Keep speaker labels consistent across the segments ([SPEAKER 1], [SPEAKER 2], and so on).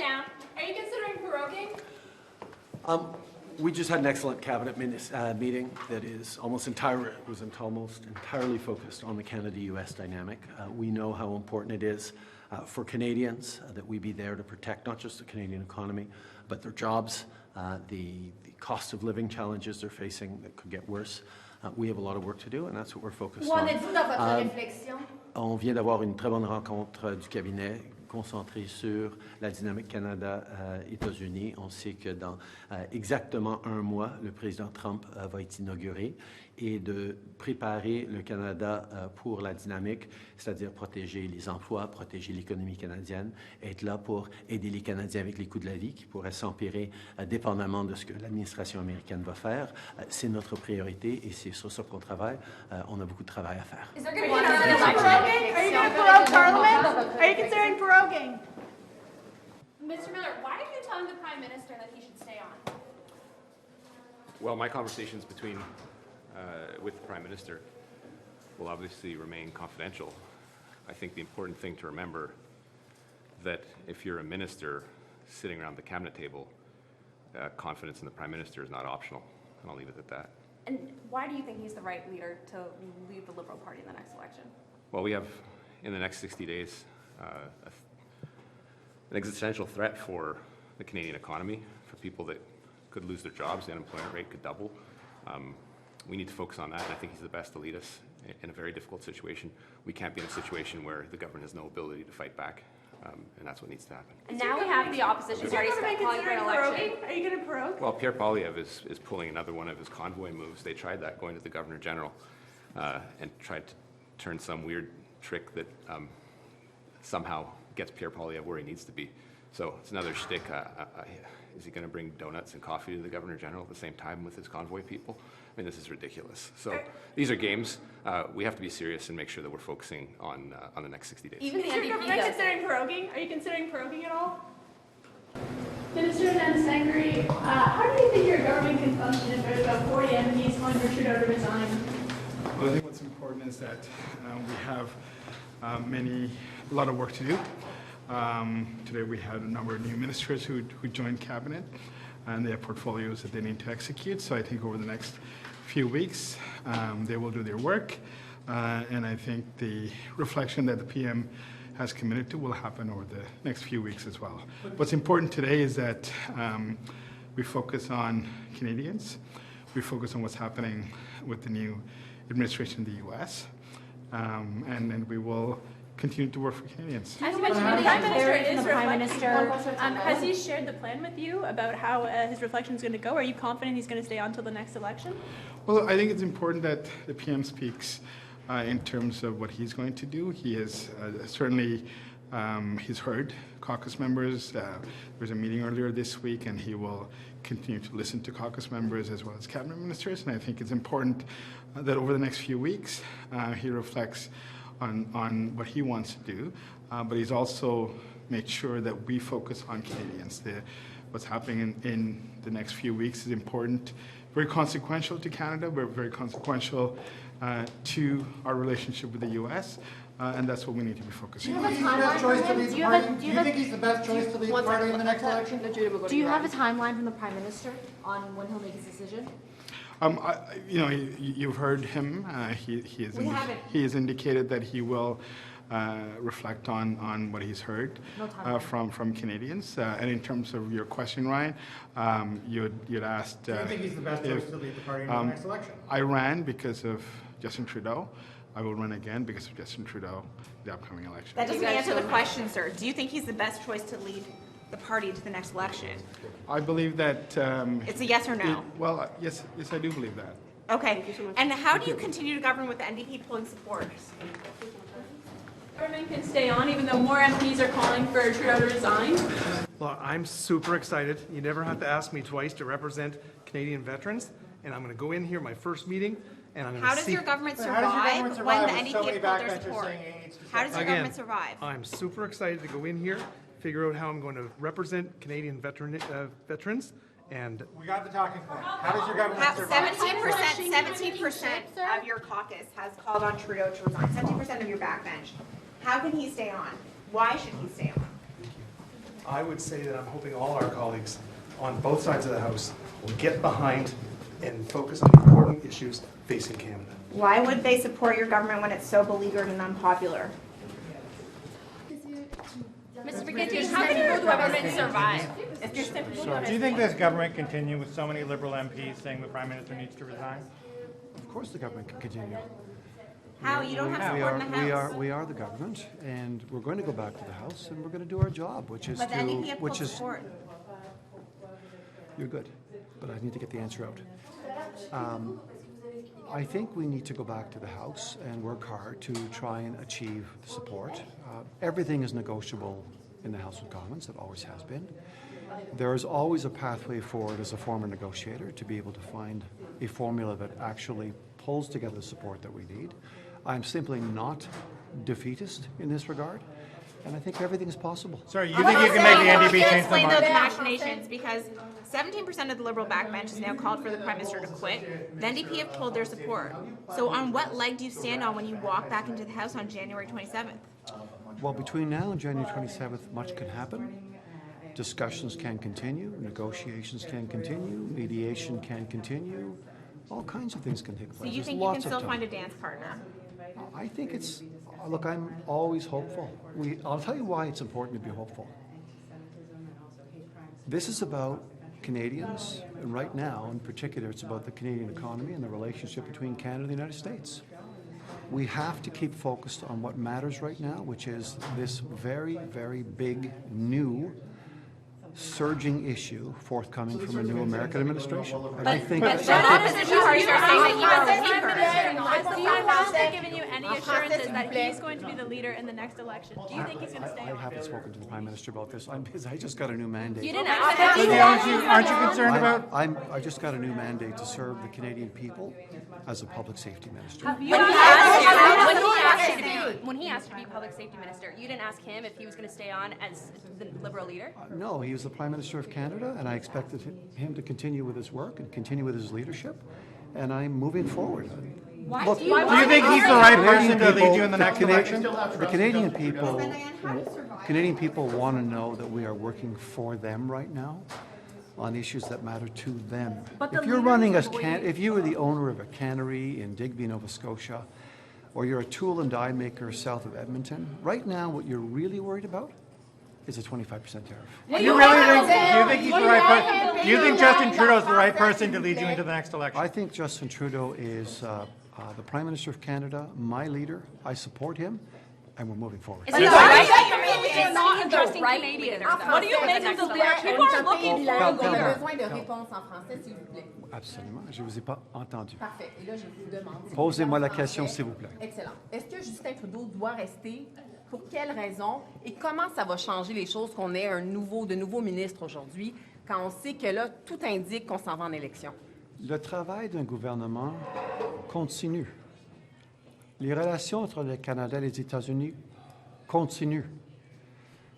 [SPEAKER 1] down. Are you considering proroguing?
[SPEAKER 2] We just had an excellent cabinet meeting that was almost entirely focused on the Canada-U.S. dynamic. We know how important it is for Canadians that we be there to protect not just the Canadian economy, but their jobs, the cost of living challenges they're facing that could get worse. We have a lot of work to do, and that's what we're focused on. On vient d'avoir une très bonne rencontre du cabinet concentrée sur la dynamique Canada-États-Unis. On sait que dans exactement un mois, le président Trump va être inauguré et de préparer le Canada pour la dynamique, c'est-à-dire protéger les emplois, protéger l'économie canadienne, être là pour aider les Canadiens avec les coûts de la vie qui pourraient s'empirer dépendamment de ce que l'administration américaine va faire. C'est notre priorité et c'est sur ça qu'on travaille. On a beaucoup de travail à faire.
[SPEAKER 1] Is there going to be an election? Are you going to prorogue Parliament? Are you considering proroguing? Mr. Miller, why are you telling the Prime Minister that he should stay on?
[SPEAKER 3] Well, my conversations with the Prime Minister will obviously remain confidential. I think the important thing to remember that if you're a minister sitting around the cabinet table, confidence in the Prime Minister is not optional, and I'll leave it at that.
[SPEAKER 4] And why do you think he's the right leader to lead the Liberal Party in the next election?
[SPEAKER 3] Well, we have, in the next 60 days, an existential threat for the Canadian economy, for people that could lose their jobs. The unemployment rate could double. We need to focus on that, and I think he's the best to lead us in a very difficult situation. We can't be in a situation where the government has no ability to fight back, and that's what needs to happen.
[SPEAKER 4] And now we have the opposition parties calling for an election.
[SPEAKER 1] Are you going to prorogue?
[SPEAKER 3] Well, Pierre Poilievre is pulling another one of his convoy moves. They tried that going to the Governor General and tried to turn some weird trick that somehow gets Pierre Poilievre where he needs to be. So it's another shtick. Is he going to bring donuts and coffee to the Governor General at the same time with his convoy people? I mean, this is ridiculous. So these are games. We have to be serious and make sure that we're focusing on the next 60 days.
[SPEAKER 4] Even the
[SPEAKER 1] Is your
[SPEAKER 4] NDP
[SPEAKER 1] government
[SPEAKER 4] does
[SPEAKER 1] considering proroguing? Are you considering proroguing at all? Minister Anandasangaree, how do you think your government can function if there's about 40 MPs calling for Trudeau to resign?
[SPEAKER 5] Well, I think what's important is that we have a lot of work to do. Today we had a number of new ministers who joined cabinet, and they have portfolios that they need to execute. So I think over the next few weeks they will do their work, and I think the reflection that the PM has committed to will happen over the next few weeks as well. What's important today is that we focus on Canadians, we focus on what's happening with the new administration in the U.S., and we will continue to work for Canadians.
[SPEAKER 1] As you mentioned, the Prime Minister has he shared the plan with you about how his reflection is going to go? Are you confident he's going to stay on until the next election?
[SPEAKER 5] Well, I think it's important that the PM speaks in terms of what he's going to do. He has certainly he's heard caucus members. There was a meeting earlier this week, and he will continue to listen to caucus members as well as cabinet ministers. And I think it's important that over the next few weeks he reflects on what he wants to do, but he's also made sure that we focus on Canadians. What's happening in the next few weeks is important, very consequential to Canada, but very consequential to our relationship with the U.S., and that's what we need to be focusing on.
[SPEAKER 6] Do you think he's the best choice to lead the party in the next election?
[SPEAKER 7] Do you have a timeline from the Prime Minister on when he'll make his decision?
[SPEAKER 5] You've heard him. He has indicated that he will reflect on what he's heard from Canadians. And in terms of your question, Ryan, you'd asked.
[SPEAKER 6] Do you think he's the best choice to lead the party in the next election?
[SPEAKER 5] I ran because of Justin Trudeau. I will run again because of Justin Trudeau in the upcoming election.
[SPEAKER 4] That doesn't answer the question, sir. Do you think he's the best choice to lead the party to the next election?
[SPEAKER 5] I believe that.
[SPEAKER 4] It's a yes or no?
[SPEAKER 5] Yes, I do believe that.
[SPEAKER 4] Okay. And how do you continue to govern with the NDP pulling support?
[SPEAKER 1] Government can stay on even though more MPs are calling for Trudeau to resign.
[SPEAKER 8] Well, I'm super excited. You never have to ask me twice to represent Canadian veterans, and I'm going to go in here my first meeting, and I'm going to see.
[SPEAKER 4] How does your government survive when the NDP pulled their support? How does your government survive?
[SPEAKER 8] I'm super excited to go in here, figure out how I'm going to represent Canadian veterans, and
[SPEAKER 6] We got the talking point. How does your government survive?
[SPEAKER 4] 17% of your caucus has called on Trudeau to resign. 17% of your backbench. How can he stay on? Why should he stay on?
[SPEAKER 8] I would say that I'm hoping all our colleagues on both sides of the House will get behind and focus on the important issues facing Canada.
[SPEAKER 4] Why would they support your government when it's so beleaguered and unpopular?
[SPEAKER 1] Mr. McGuinty, how can your government survive?
[SPEAKER 6] Do you think this government continue with so many Liberal MPs saying the Prime Minister needs to resign?
[SPEAKER 9] Of course the government can continue.
[SPEAKER 4] How? You don't have support in the House.
[SPEAKER 9] We are the government, and we're going to go back to the House, and we're going to do our job, which is
[SPEAKER 4] But the NDP have full
[SPEAKER 9] which is,
[SPEAKER 4] support.
[SPEAKER 9] you're good, but I need to get the answer out. I think we need to go back to the House and work hard to try and achieve the support. Everything is negotiable in the House of Commons. It always has been. There is always a pathway forward as a former negotiator to be able to find a formula that actually pulls together the support that we need. I'm simply not defeatist in this regard, and I think everything is possible.
[SPEAKER 6] Sorry, you think you can make the NDP change their
[SPEAKER 4] Explain
[SPEAKER 6] mind?
[SPEAKER 4] those machinations, because 17% of the Liberal backbench has now called for the Prime Minister to quit. The NDP have pulled their support. So on what leg do you stand on when you walk back into the House on January 27th?
[SPEAKER 9] Well, between now and January 27th, much can happen. Discussions can continue, negotiations can continue, mediation can continue, all kinds of things can take place.
[SPEAKER 4] So you
[SPEAKER 9] There's
[SPEAKER 4] think you can
[SPEAKER 9] lots of
[SPEAKER 4] still
[SPEAKER 9] time.
[SPEAKER 4] find a dance partner?
[SPEAKER 9] I think it's, look, I'm always hopeful. I'll tell you why it's important to be hopeful. This is about Canadians, and right now, in particular, it's about the Canadian economy and the relationship between Canada and the United States. We have to keep focused on what matters right now, which is this very, very big, new, surging issue forthcoming from a new American administration. And I think
[SPEAKER 4] But the opposition parties are saying that you are a weaker.
[SPEAKER 1] Has the Prime Minister given you any assurances that he's going to be the leader in the next election? Do you think he's going to stay
[SPEAKER 9] I
[SPEAKER 1] on?
[SPEAKER 9] haven't spoken to the Prime Minister about this. I'm busy. I just got a new mandate.
[SPEAKER 1] You didn't ask him.
[SPEAKER 6] Aren't you concerned about?
[SPEAKER 9] I just got a new mandate to serve the Canadian people as a public safety minister.
[SPEAKER 10] When he asked you to be public safety minister, you didn't ask him if he was going to stay on as the Liberal leader?
[SPEAKER 9] No, he was the Prime Minister of Canada, and I expected him to continue with his work and continue with his leadership, and I'm moving forward. Look,
[SPEAKER 6] Do you think he's the right person to lead you in the next election?
[SPEAKER 9] the Canadian people want to know that we are working for them right now on issues that matter to them. If you're running if you were the owner of a cannery in Digby, Nova Scotia, or you're a tool and die maker south of Edmonton, right now what you're really worried about is a 25% tariff.
[SPEAKER 6] Do you think he's the right person? Do you think Justin Trudeau is the right person to lead you into the next election?
[SPEAKER 9] I think Justin Trudeau is the Prime Minister of Canada, my leader. I support him, and we're moving forward.
[SPEAKER 10] Is he not addressing Canadians? What do you make of the leader? People are looking for a leader.
[SPEAKER 9] Absolument. Je ne vous ai pas entendu.
[SPEAKER 11] Parfait. Et là, je vous demande.
[SPEAKER 9] Posez-moi la question, s'il vous plaît.
[SPEAKER 11] Excellent. Est-ce que Justin Trudeau doit rester? Pour quelles raisons? Et comment ça va changer les choses qu'on ait de nouveaux ministres aujourd'hui, quand on sait que là, tout indique qu'on s'en va en élection?
[SPEAKER 9] Le travail d'un gouvernement continue. Les relations entre le Canada et les États-Unis continuent.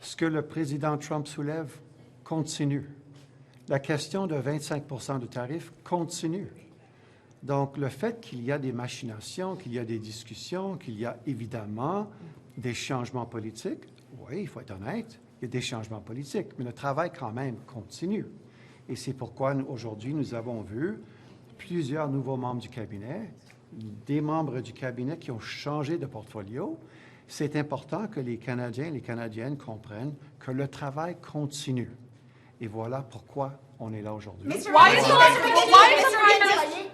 [SPEAKER 9] Ce que le président Trump soulève continue. La question de 25% de tarifs continue. Donc, le fait qu'il y a des machinations, qu'il y a des discussions, qu'il y a évidemment des changements politiques, oui, il faut être honnête, il y a des changements politiques, mais le travail quand même continue. Et c'est pourquoi aujourd'hui, nous avons vu plusieurs nouveaux membres du cabinet, des membres du cabinet qui ont changé de portfolio. C'est important que les Canadiens et les Canadiennes comprennent que le travail continue. Et voilà pourquoi on est là aujourd'hui.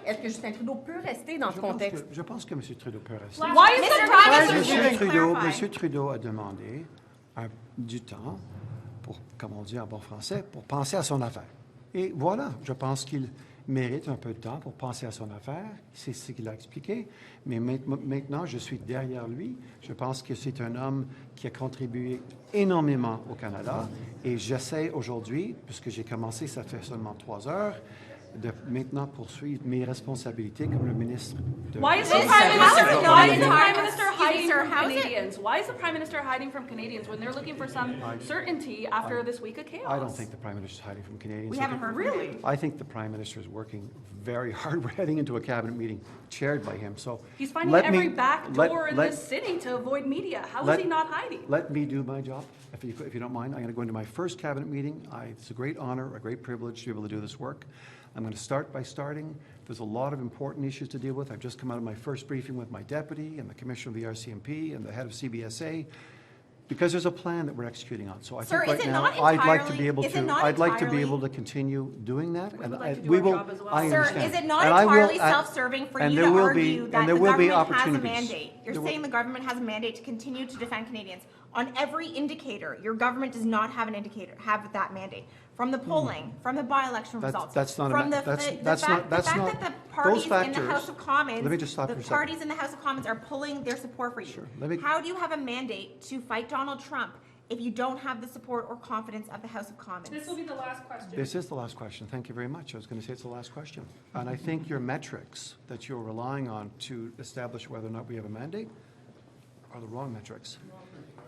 [SPEAKER 11] Est-ce que Justin Trudeau peut rester dans ce contexte?
[SPEAKER 9] Je pense que M. Trudeau peut rester. M. Trudeau a demandé du temps, comme on dit en bon français, pour penser à son affaire. Et voilà, je pense qu'il mérite un peu de temps pour penser à son affaire. C'est ce qu'il a expliqué. Mais maintenant, je suis derrière lui. Je pense que c'est un homme qui a contribué énormément au Canada. Et j'essaie aujourd'hui, puisque j'ai commencé, ça fait seulement 3 heures, de maintenant poursuivre mes responsabilités comme le ministre de...
[SPEAKER 10] Why is the Prime Minister hiding
[SPEAKER 4] sir,
[SPEAKER 10] from
[SPEAKER 4] how is it-
[SPEAKER 10] Canadians? Why is the Prime Minister hiding from Canadians when they're looking for some certainty after this week of chaos?
[SPEAKER 9] I don't think the Prime Minister is hiding from Canadians.
[SPEAKER 4] We
[SPEAKER 9] I
[SPEAKER 4] haven't
[SPEAKER 9] think-
[SPEAKER 4] heard from him.
[SPEAKER 9] I think the Prime Minister is working very hard. We're heading into a cabinet meeting chaired by him, so.
[SPEAKER 10] He's finding
[SPEAKER 9] let
[SPEAKER 10] every
[SPEAKER 9] me-
[SPEAKER 10] back
[SPEAKER 9] let-
[SPEAKER 10] door in
[SPEAKER 9] let-
[SPEAKER 10] this city to avoid media. How is
[SPEAKER 9] let-
[SPEAKER 10] he not hiding?
[SPEAKER 9] Let me do my job, if you don't mind. I'm going to go into my first cabinet meeting. It's a great honor, a great privilege to be able to do this work. I'm going to start by starting. There's a lot of important issues to deal with. I've just come out of my first briefing with my deputy and the commissioner of the RCMP and the head of CBSA, because there's a plan that we're executing on. So I
[SPEAKER 4] Sir,
[SPEAKER 9] think right
[SPEAKER 4] is it
[SPEAKER 9] now,
[SPEAKER 4] not
[SPEAKER 9] I'd like to
[SPEAKER 4] entirely-
[SPEAKER 9] be able
[SPEAKER 4] is it
[SPEAKER 9] to,
[SPEAKER 4] not
[SPEAKER 9] I'd like to be
[SPEAKER 4] entirely-
[SPEAKER 9] able to continue doing that.
[SPEAKER 10] would
[SPEAKER 9] And
[SPEAKER 10] like to do
[SPEAKER 9] we
[SPEAKER 10] our
[SPEAKER 9] will,
[SPEAKER 10] job as well.
[SPEAKER 9] I
[SPEAKER 4] Sir,
[SPEAKER 9] understand.
[SPEAKER 4] is it not
[SPEAKER 9] And I will-
[SPEAKER 4] entirely
[SPEAKER 9] and-
[SPEAKER 4] self-serving for
[SPEAKER 9] and
[SPEAKER 4] you
[SPEAKER 9] there
[SPEAKER 4] to
[SPEAKER 9] will
[SPEAKER 4] argue
[SPEAKER 9] be-
[SPEAKER 4] that
[SPEAKER 9] and there
[SPEAKER 4] the
[SPEAKER 9] will be
[SPEAKER 4] government has a
[SPEAKER 9] opportunities.
[SPEAKER 4] mandate? You're
[SPEAKER 9] There will-
[SPEAKER 4] saying the government has a mandate to continue to defend Canadians. On every indicator, your government does not have that mandate. From the polling, from the by-election results,
[SPEAKER 9] that's not a
[SPEAKER 4] from
[SPEAKER 9] ma-
[SPEAKER 4] the
[SPEAKER 9] that's-
[SPEAKER 4] fa-
[SPEAKER 9] that's
[SPEAKER 4] the
[SPEAKER 9] not-
[SPEAKER 4] fact,
[SPEAKER 9] that's
[SPEAKER 4] the fact
[SPEAKER 9] not-
[SPEAKER 4] that the parties
[SPEAKER 9] those
[SPEAKER 4] in the
[SPEAKER 9] factors-
[SPEAKER 4] House of Commons,
[SPEAKER 9] Let me just stop
[SPEAKER 4] the
[SPEAKER 9] for a second.
[SPEAKER 4] parties in the House of Commons are pulling their support for you.
[SPEAKER 9] Sure. Let me-
[SPEAKER 4] How do you have a mandate to fight Donald Trump if you don't have the support or confidence of the House of Commons?
[SPEAKER 1] This will be the last question.
[SPEAKER 9] This is the last question. Thank you very much. I was going to say it's the last question. And I think your metrics that you're relying on to establish whether or not we have a mandate are the wrong metrics.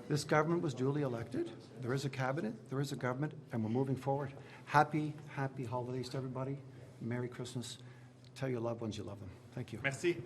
[SPEAKER 9] This government was duly elected. There is a cabinet, there is a government, and we're moving forward. Happy holidays to everybody. Merry Christmas. Tell your loved ones you love them. Thank you.
[SPEAKER 8] Merci.